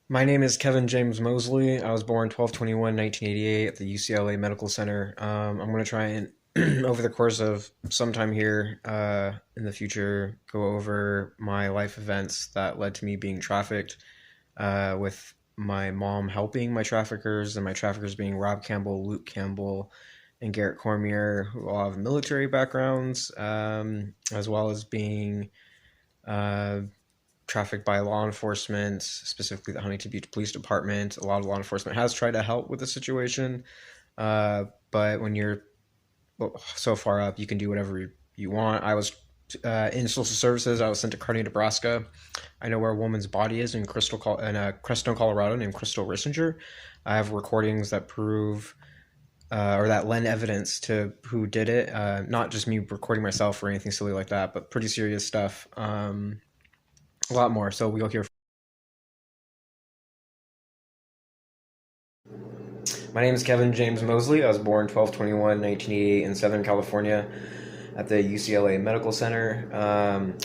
My name is Kevin James Mosley. I was born 12/21, 1988 at the UCLA Medical Center. I'm going to try and, over the course of some time here in the future, go over my life events that led to me being trafficked, with my mom helping my traffickers, and my traffickers being Rob Campbell, Luke Campbell, and Garrett Cormier, who all have military backgrounds, as well as being uh, trafficked by law enforcement, specifically the Huntington Beach Police Department. A lot of law enforcement has tried to help with the situation, but when you're so far up, you can do whatever you want. I was in social services. I was sent to Kearney, Nebraska. I know where a woman's body is in Crestone, Colorado, named Crystal Rissinger. I have recordings that prove or that lend evidence to who did it. Not just me recording myself or anything silly like that, but pretty serious stuff. A lot more. So we'll hear. My name is Kevin James Mosley. I was born 12/21, 1988 in Southern California at the UCLA Medical Center.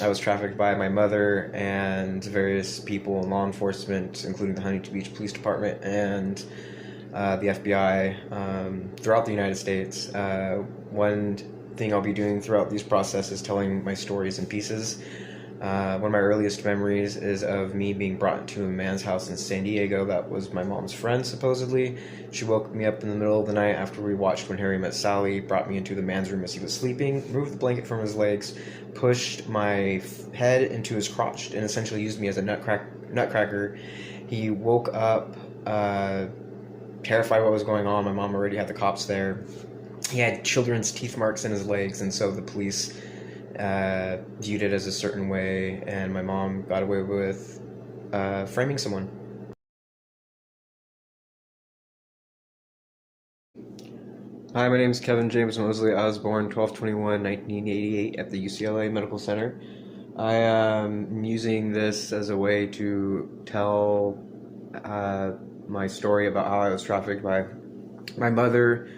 I was trafficked by my mother and various people in law enforcement, including the Huntington Beach Police Department and the FBI, throughout the United States. One thing I'll be doing throughout these processes is telling my stories in pieces. One of my earliest memories is of me being brought into a man's house in San Diego that was my mom's friend, supposedly. She woke me up in the middle of the night after we watched When Harry Met Sally, brought me into the man's room as he was sleeping, removed the blanket from his legs, pushed my head into his crotch, and essentially used me as a nutcracker. He woke up, terrified what was going on. My mom already had the cops there. He had children's teeth marks in his legs, and so the police viewed it as a certain way, and my mom got away with framing someone. Hi, my name is Kevin James Mosley. I was born 12/21, 1988 at the UCLA Medical Center. I am using this as a way to tell my story about how I was trafficked by my mother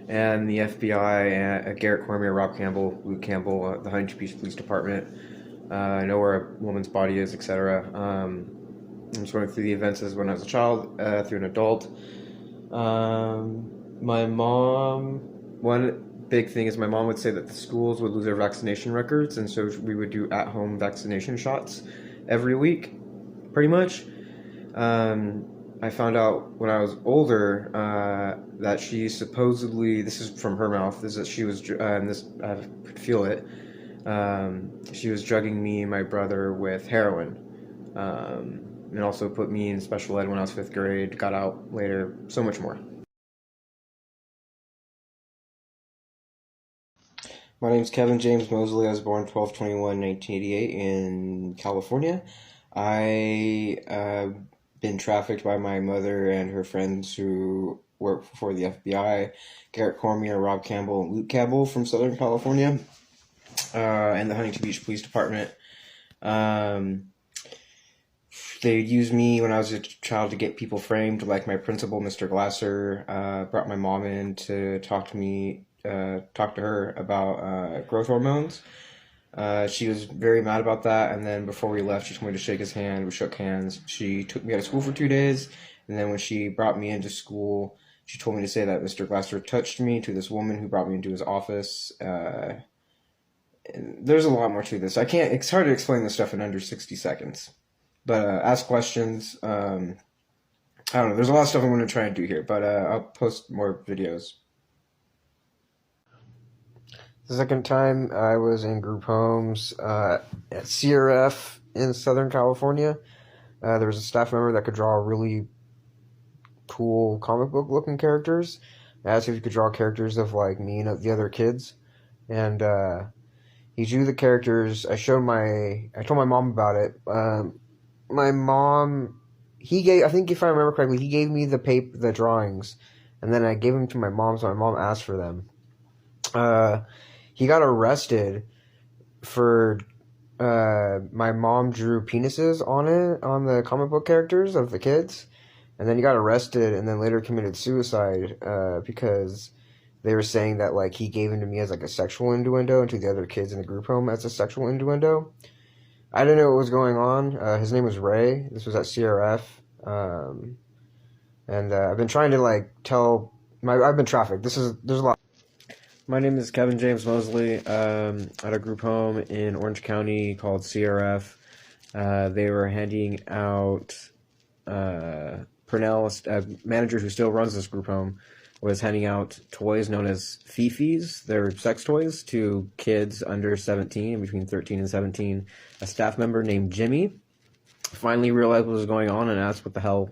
and the FBI, Garrett Cormier, Rob Campbell, Luke Campbell, the Huntington Beach Police Department. I know where a woman's body is, etc. I'm just going through the events as when I was a child, through an adult. My mom, one big thing is my mom would say that the schools would lose their vaccination records, and so we would do at-home vaccination shots every week, pretty much. Um, I found out when I was older that she supposedly, this is from her mouth, is that she was, and this I could feel it. She was drugging me and my brother with heroin, and also put me in special ed when I was fifth grade. Got out later. So much more. My name's Kevin James Mosley. I was born 12/21, 1988 in California. I been trafficked by my mother and her friends who work for the FBI, Garrett Cormier, Rob Campbell, and Luke Campbell from Southern California, and the Huntington Beach Police Department. Um, they used me when I was a child to get people framed, like my principal, Mr. Glasser, brought my mom in to talk to her about growth hormones. She was very mad about that, and then before we left, she told me to shake his hand. We shook hands. She took me out of school for 2 days, and then when she brought me into school, she told me to say that Mr. Glasser touched me to this woman who brought me into his office. And there's a lot more to this. I can't. It's hard to explain this stuff in under 60 seconds. But ask questions. I don't know. There's a lot of stuff I'm going to try and do here, but I'll post more videos. The second time I was in group homes at CRF in Southern California. There was a staff member that could draw really cool comic book looking characters. I asked if he could draw characters of like me and the other kids, and he drew the characters. I told my mom about it. My mom, I think if I remember correctly, he gave me the drawings, and then I gave them to my mom, so my mom asked for them. He got arrested for my mom drew penises on the comic book characters of the kids, and then he got arrested and then later committed suicide because they were saying that like he gave him to me as like a sexual innuendo and to the other kids in the group home as a sexual innuendo. I didn't know what was going on. His name was Ray. This was at CRF. Um, and I've been trying to like tell I've been trafficked. There's a lot. My name is Kevin James Mosley. At a group home in Orange County called CRF. They were handing out Purnell, a manager who still runs this group home, was handing out toys known as fifis. They're sex toys to kids under 17, between 13 and 17. A staff member named Jimmy finally realized what was going on and asked, "What the hell?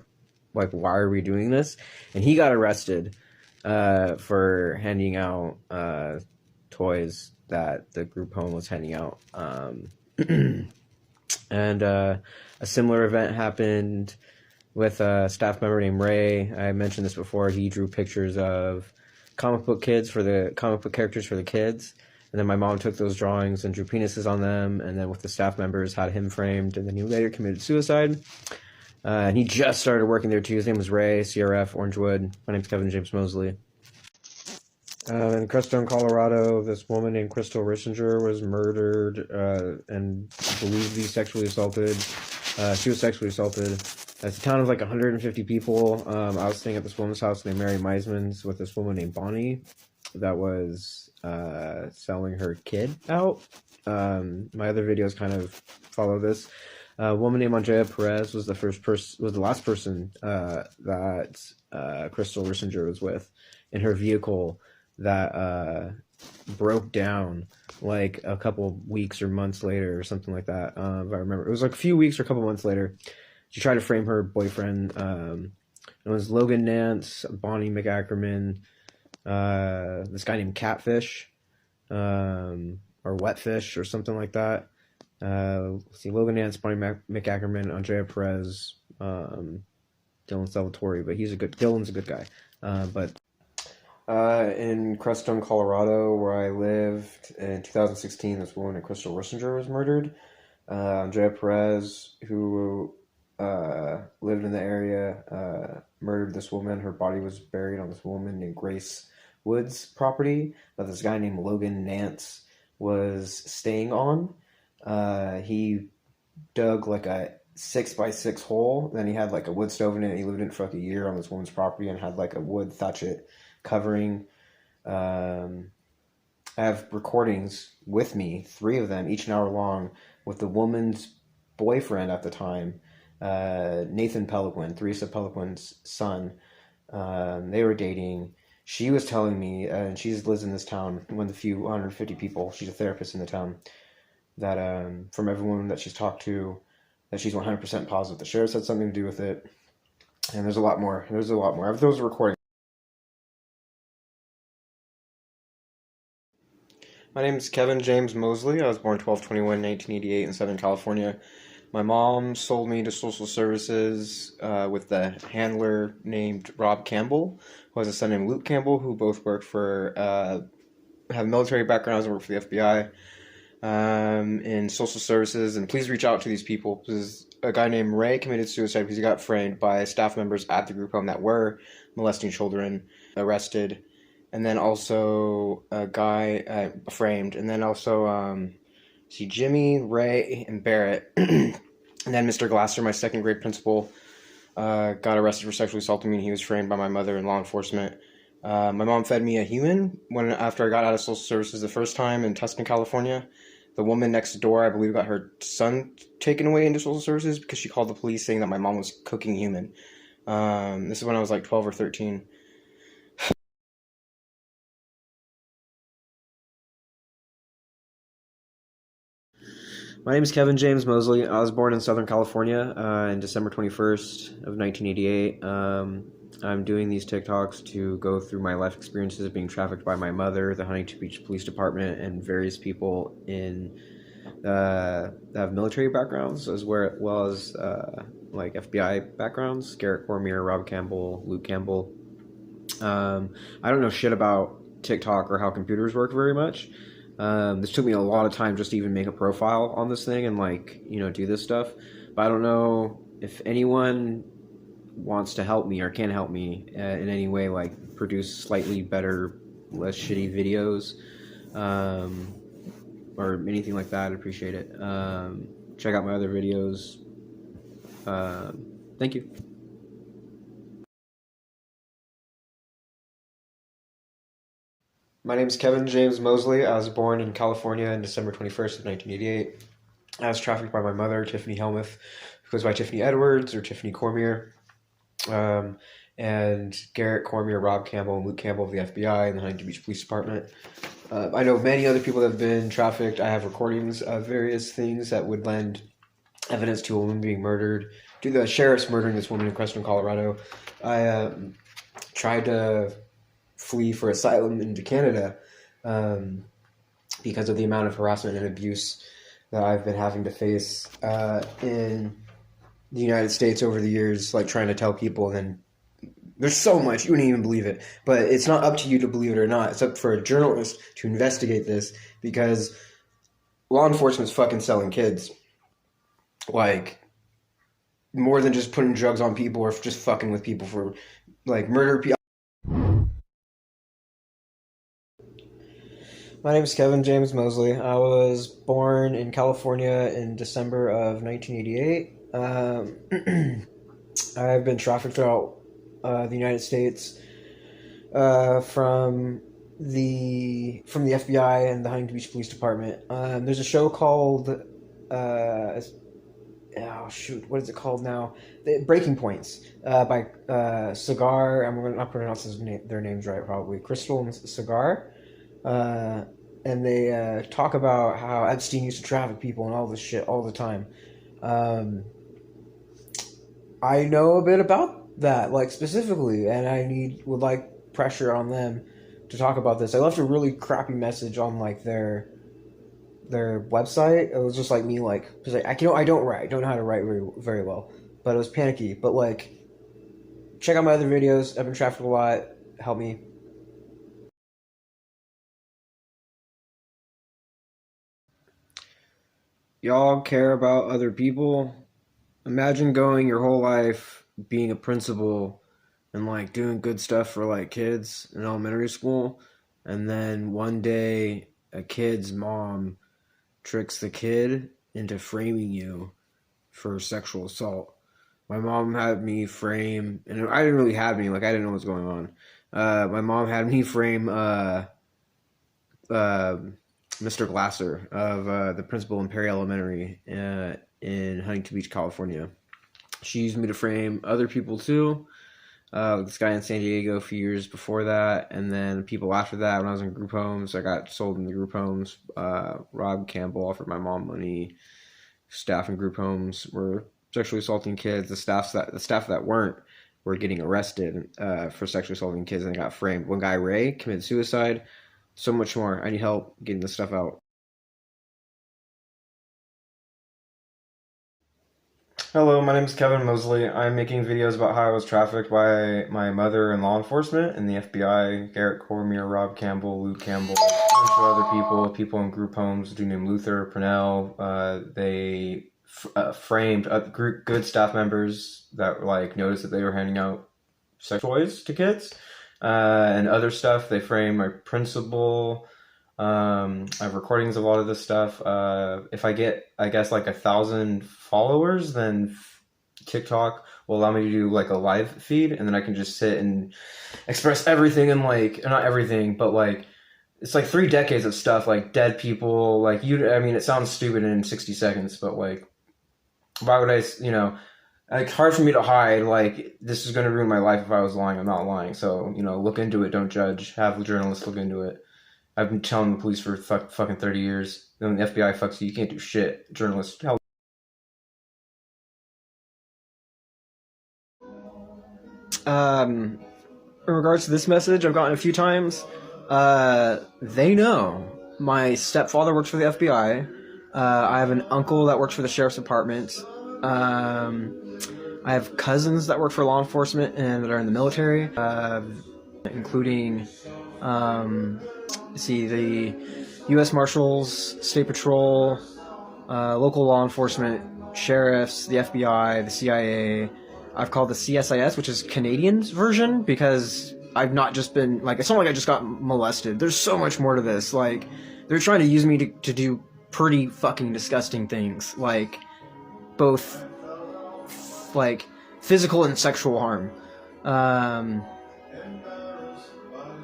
Like, why are we doing this?" And he got arrested for handing out toys that the group home was handing out. And a similar event happened with a staff member named Ray. I mentioned this before. He drew pictures of comic book characters for the kids. And then my mom took those drawings and drew penises on them. And then with the staff members, had him framed. And then he later committed suicide. And he just started working there too. His name was Ray, CRF, Orangewood. My name's Kevin James Mosley. In Crestone, Colorado, this woman named Crystal Rissinger was murdered and believed to be sexually assaulted. She was sexually assaulted. It's a town of like 150 people. I was staying at this woman's house named Mary Meisman's with this woman named Bonnie that was selling her kid out. My other videos kind of follow this. A woman named Andrea Perez was the last person that Crystal Rissinger was with in her vehicle that broke down like a couple weeks or months later or something like that. If I remember, it was like a few weeks or a couple months later. She tried to frame her boyfriend. It was Logan Nance, Bonnie McAckerman, this guy named Catfish, or Wetfish or something like that. Let's see, Logan Nance, Bonnie McAckerman, Andrea Perez, Dylan Salvatore, but Dylan's a good guy. But in Crestone, Colorado, where I lived in 2016, this woman named Crystal Rissinger was murdered. Andrea Perez, who lived in the area, murdered this woman. Her body was buried on this woman named Grace Wood's property that this guy named Logan Nance was staying on. He dug like a 6x6 hole. Then he had like a wood stove in it. He lived in it for like a year on this woman's property and had like a wood thatchet covering. I have recordings with me, 3 of them, each an hour long, with the woman's boyfriend at the time, Nathan Peliquin, Theresa Peliquin's son. They were dating. She was telling me, and she lives in this town, one of the few 150 people, she's a therapist in the town, that from everyone that she's talked to, that she's 100% positive the sheriff had something to do with it. And there's a lot more. I have those recordings. My name is Kevin James Mosley. I was born 12/21/1988 in Southern California. My mom sold me to social services with the handler named Rob Campbell, who has a son named Luke Campbell, who both work for, have military backgrounds and work for the FBI in social services. And please reach out to these people. Because a guy named Ray committed suicide because he got framed by staff members at the group home that were molesting children, arrested. And then also a guy framed. And then also Jimmy, Ray, and Barrett. And then Mr. Glasser, my second grade principal, got arrested for sexually assaulting me, and he was framed by my mother in law enforcement. My mom fed me a human after I got out of social services the first time in Tustin, California. The woman next door, I believe, got her son taken away into social services because she called the police saying that my mom was cooking human. This is when I was like 12 or 13. My name is Kevin James Mosley. I was born in Southern California in December 21st of 1988. I'm doing these TikToks to go through my life experiences of being trafficked by my mother, the Huntington Beach Police Department, and various people that have military backgrounds, as well as like FBI backgrounds. Garrett Cormier, Rob Campbell, Luke Campbell. I don't know shit about TikTok or how computers work very much. This took me a lot of time just to even make a profile on this thing and do this stuff. But I don't know if anyone wants to help me or can help me in any way, like produce slightly better, less shitty videos, or anything like that. I'd appreciate it. Check out my other videos. Thank you. My name is Kevin James Mosley. I was born in California on December 21st of 1988. I was trafficked by my mother, Tiffany Helmuth, who goes by Tiffany Edwards or Tiffany Cormier, um, and Garrett Cormier, Rob Campbell, and Luke Campbell of the FBI and the Huntington Beach Police Department. I know many other people that have been trafficked. I have recordings of various things that would lend evidence to a woman being murdered, to the sheriff's murdering this woman in Creston, Colorado. I tried to flee for asylum into Canada um, because of the amount of harassment and abuse that I've been having to face in the United States over the years, like trying to tell people. And then there's so much, you wouldn't even believe it. But it's not up to you to believe it or not. It's up for a journalist to investigate this because law enforcement's fucking selling kids. Like, more than just putting drugs on people or just fucking with people for, like, murder people. My name is Kevin James Mosley. I was born in California in December of 1988. I've been trafficked throughout the United States from the FBI and the Huntington Beach Police Department. There's a show called oh shoot, what is it called now? Breaking Points by Cigar. I'm not pronouncing their names right, probably. Crystal and Cigar. And they talk about how Epstein used to traffic people and all this shit all the time. I know a bit about that, like specifically, and would like pressure on them to talk about this. I left a really crappy message on like their website. It was just like me, like, because I don't write, I don't know how to write very well, but it was panicky. But like, check out my other videos. I've been trafficked a lot. Help me. Y'all care about other people. Imagine going your whole life being a principal and like doing good stuff for like kids in elementary school, and then one day a kid's mom tricks the kid into framing you for sexual assault. My mom had me frame, and I didn't really have me, like I didn't know what was going on. My mom had me frame uh, Mr. Glasser of the principal in Perry Elementary in Huntington Beach, California. She used me to frame other people too. This guy in San Diego a few years before that, and then people after that. When I was in group homes, I got sold in the group homes. Rob Campbell offered my mom money. Staff in group homes were sexually assaulting kids. The staff that weren't were getting arrested for sexually assaulting kids, and they got framed. One guy, Ray, committed suicide. So much more. I need help getting this stuff out. Hello, my name is Kevin Mosley. I'm making videos about how I was trafficked by my mother and law enforcement and the FBI, Garrett Cormier, Rob Campbell, Luke Campbell, a bunch of other people in group homes, a dude named Luther, Purnell. They framed good staff members that like noticed that they were handing out sex toys to kids and other stuff. They framed my principal. I have recordings of a lot of this stuff. If I get, I guess, like 1,000 followers, then TikTok will allow me to do like a live feed, and then I can just sit and express everything and like, not everything, but like, it's like 3 decades of stuff, like dead people, like I mean, it sounds stupid in 60 seconds, but like, why would I, like, hard for me to hide, like, this is going to ruin my life if I was lying. I'm not lying. So, look into it, don't judge. Have the journalists look into it. I've been telling the police for fucking 30 years. Then the FBI fucks you can't do shit. Journalists, hell. In regards to this message I've gotten a few times, they know. My stepfather works for the FBI. I have an uncle that works for the sheriff's department. I have cousins that work for law enforcement and that are in the military, including the U.S. Marshals, State Patrol, local law enforcement, sheriffs, the FBI, the CIA. I've called the CSIS, which is Canadian's version, because I've not just been, like, it's not like I just got molested. There's so much more to this. Like, they're trying to use me to do pretty fucking disgusting things. Like, both, like, physical and sexual harm.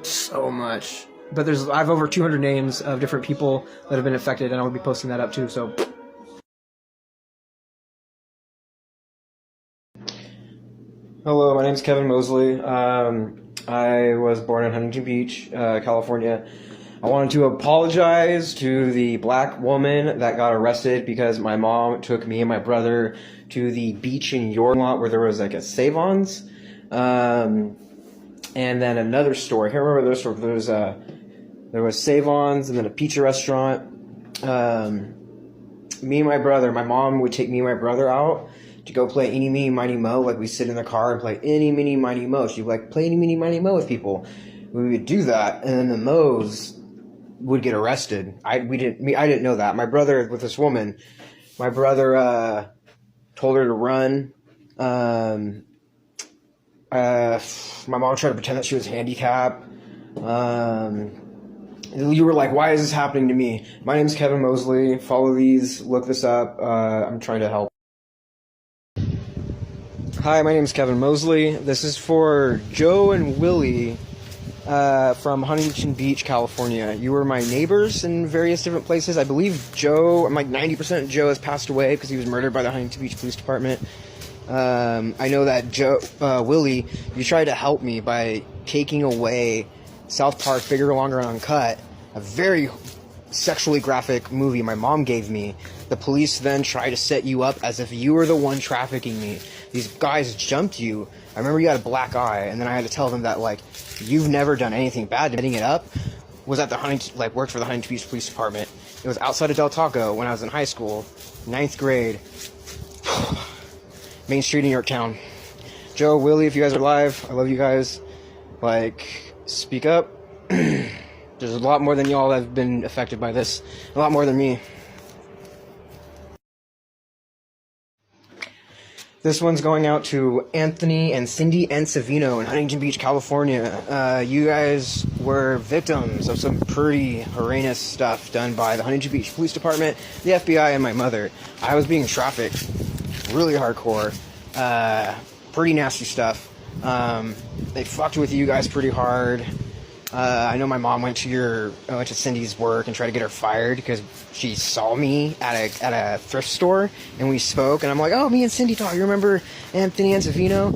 So much. But I have over 200 names of different people that have been affected, and I will be posting that up too. So. Hello, my name is Kevin Mosley. I was born in Huntington Beach, California. I wanted to apologize to the black woman that got arrested because my mom took me and my brother to the beach in York lot where there was like a Save-Ons. And then another store. I can't remember the other store. There was Save-Ons and then a pizza restaurant. Me and my brother, my mom would take me and my brother out to go play Eeny, Meeny, Miny, Mo. Like, we sit in the car and play Eeny, Meeny, Miny, Mo. She'd like, play Eeny, Meeny, Miny, Mo with people. We would do that, and then the Mo's would get arrested. I didn't know that. My brother, with this woman, my brother told her to run. My mom tried to pretend that she was handicapped. You were like, why is this happening to me? My name's Kevin Mosley. Follow these. Look this up. I'm trying to help. Hi, my name's Kevin Mosley. This is for Joe and Willie from Huntington Beach, California. You were my neighbors in various different places. I believe Joe, I'm like 90% Joe has passed away because he was murdered by the Huntington Beach Police Department. I know that Willie, you tried to help me by taking away South Park Bigger, Longer, and Uncut, a very sexually graphic movie my mom gave me. The police then tried to set you up as if you were the one trafficking me. These guys jumped you. I remember you had a black eye, and then I had to tell them that, like, you've never done anything bad. Setting it up was at the worked for the Huntington Beach Police Department. It was outside of Del Taco when I was in high school, 9th grade. Main Street in Yorktown. Joe, Willie, if you guys are live, I love you guys. Like, speak up. There's a lot more than y'all that have been affected by this. A lot more than me. This one's going out to Anthony and Cindy Encevino in Huntington Beach, California. You guys were victims of some pretty horrendous stuff done by the Huntington Beach Police Department, the FBI, and my mother. I was being trafficked really hardcore. Pretty nasty stuff. They fucked with you guys pretty hard. I know my mom went to Cindy's work and tried to get her fired because she saw me at a thrift store and we spoke, and I'm like, oh, me and Cindy talk. You remember Anthony Encevino?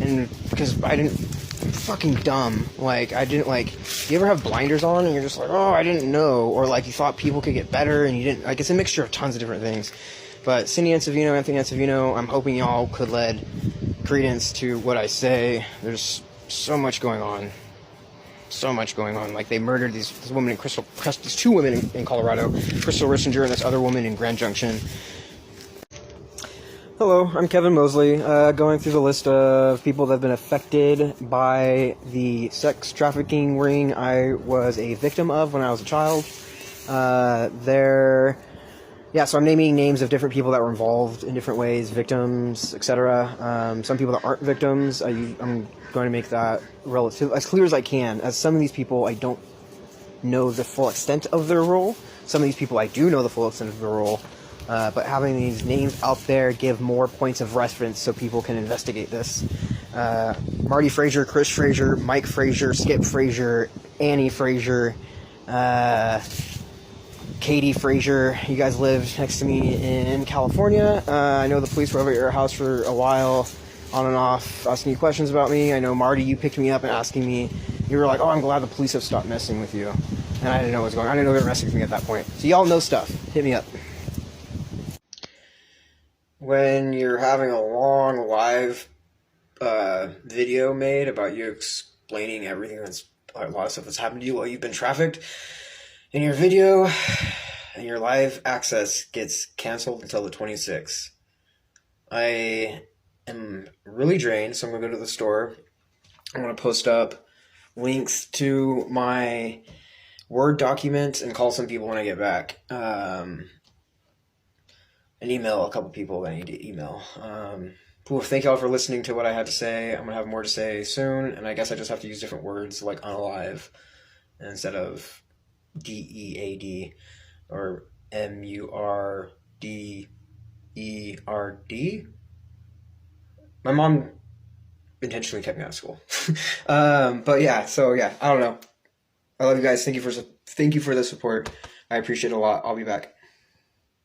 And because I'm fucking dumb. Like, I didn't, like, you ever have blinders on and you're just like, oh, I didn't know, or like you thought people could get better and you didn't. Like, it's a mixture of tons of different things. But Cindy Encevino, Anthony Encevino, I'm hoping y'all could lend credence to what I say. There's so much going on. So much going on. Like, they murdered these two women in Colorado, Crystal Rissinger and this other woman in Grand Junction. Hello, I'm Kevin Mosley, going through the list of people that have been affected by the sex trafficking ring I was a victim of when I was a child. So I'm naming names of different people that were involved in different ways, victims, etc. Some people that aren't victims, I'm going to make that relative as clear as I can, as some of these people I don't know the full extent of their role. Some of these people I do know the full extent of their role, but having these names out there give more points of reference so people can investigate this. Marty Frazier, Chris Frazier, Mike Frazier, Skip Frazier, Annie Frazier, Katie Frazier. You guys lived next to me in California. I know the police were over at your house for a while, on and off, asking you questions about me. I know, Marty, you picked me up and asking me, you were like, oh, I'm glad the police have stopped messing with you. And I didn't know what was going on. I didn't know they were messing with me at that point. So y'all know stuff. Hit me up. When you're having a long live video made about you explaining everything that's a lot of stuff that's happened to you while you've been trafficked, and your video and your live access gets canceled until the 26th. I am really drained, so I'm going to go to the store. I'm going to post up links to my Word document and call some people when I get back. And email a couple people that I need to email. Cool. Thank y'all for listening to what I had to say. I'm going to have more to say soon, and I guess I just have to use different words like unalive instead of DEAD or MURDERD. My mom intentionally kept me out of school. But yeah, so yeah, I don't know. I love you guys. Thank you for the support. I appreciate it a lot. I'll be back.